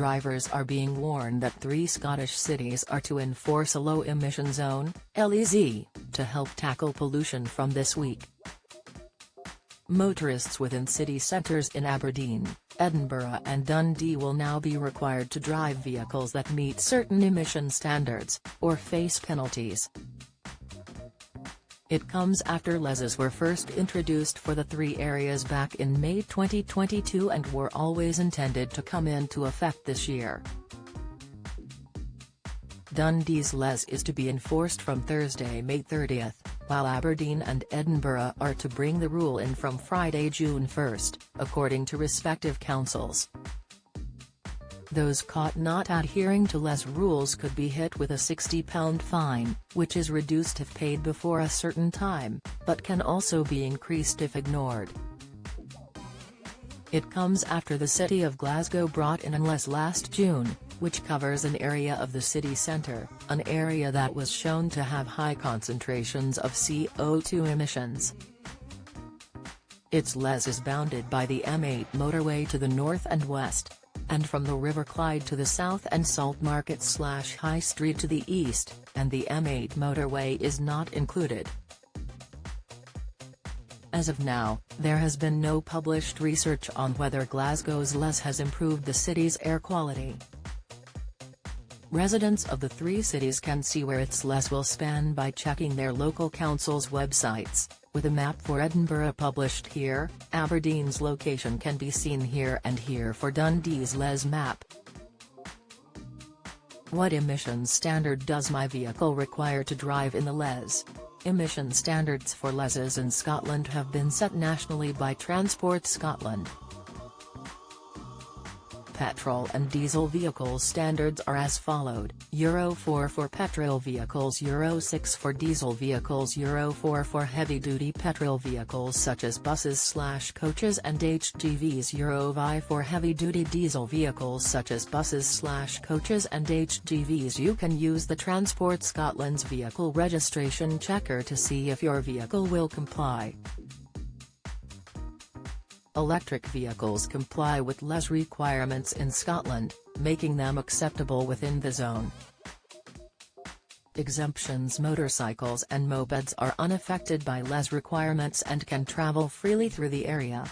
drivers are being warned that 3 Scottish cities are to enforce a Low Emission Zone, LEZ, to help tackle pollution from this week. Motorists within city centres in Aberdeen, Edinburgh and Dundee will now be required to drive vehicles that meet certain emission standards, or face penalties. It comes after LEZs were first introduced for the 3 areas back in May 2022 and were always intended to come into effect this year. Dundee's LEZ is to be enforced from Thursday, May 30th, while Aberdeen and Edinburgh are to bring the rule in from Friday, June 1st, according to respective councils. Those caught not adhering to LEZ rules could be hit with a £60 fine, which is reduced if paid before a certain time, but can also be increased if ignored. It comes after the City of Glasgow brought in an LEZ last June, which covers an area of the city centre, an area that was shown to have high concentrations of CO2 emissions. Its LEZ is bounded by the M8 motorway to the north and west, and from the River Clyde to the south and Salt Market/High Street to the east, and the M8 motorway is not included. As of now, there has been no published research on whether Glasgow's LEZ has improved the city's air quality. Residents of the 3 cities can see where its LEZ will span by checking their local council's websites, with a map for Edinburgh published here. Aberdeen's location can be seen here and here for Dundee's LEZ map. What emissions standard does my vehicle require to drive in the LEZ? Emission standards for LEZs in Scotland have been set nationally by Transport Scotland. Petrol and diesel vehicles standards are as followed: Euro 4 for petrol vehicles, Euro 6 for diesel vehicles, Euro 4 for heavy-duty petrol vehicles such as buses/coaches and HGVs, Euro 5 for heavy-duty diesel vehicles such as buses/coaches and HGVs. You can use the Transport Scotland's vehicle registration checker to see if your vehicle will comply. Electric vehicles comply with LEZ requirements in Scotland, making them acceptable within the zone. Exemptions: motorcycles and mopeds are unaffected by LEZ requirements and can travel freely through the area.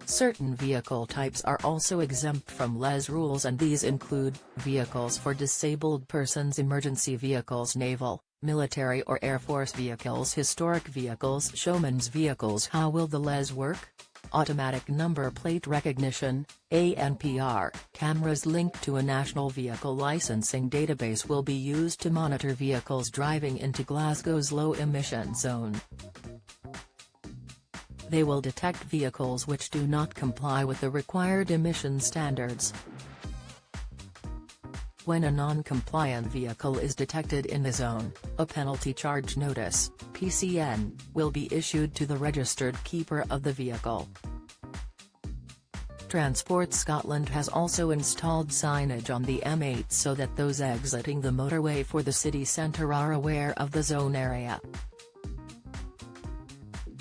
Certain vehicle types are also exempt from LEZ rules, and these include vehicles for disabled persons, emergency vehicles, naval, military or Air Force vehicles, historic vehicles, showman's vehicles. How will the LEZ work? Automatic number plate recognition, ANPR, cameras linked to a national vehicle licensing database will be used to monitor vehicles driving into Glasgow's low emission zone. They will detect vehicles which do not comply with the required emission standards. When a non-compliant vehicle is detected in the zone, a penalty charge notice, PCN, will be issued to the registered keeper of the vehicle. Transport Scotland has also installed signage on the M8 so that those exiting the motorway for the city centre are aware of the zone area.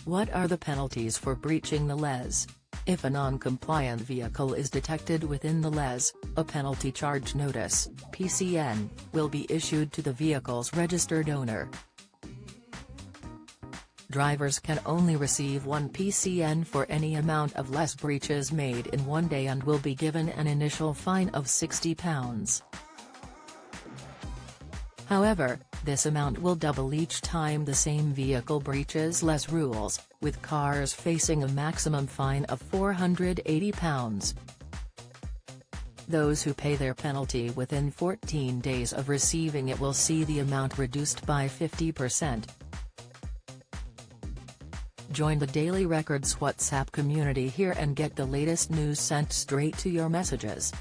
What are the penalties for breaching the LEZ? If a non-compliant vehicle is detected within the LEZ, a penalty charge notice, PCN, will be issued to the vehicle's registered owner. Drivers can only receive 1 PCN for any amount of LEZ breaches made in one day and will be given an initial fine of £60. However, this amount will double each time the same vehicle breaches LEZ rules, with cars facing a maximum fine of £480. Those who pay their penalty within 14 days of receiving it will see the amount reduced by 50%. Join the Daily Records WhatsApp community here and get the latest news sent straight to your messages.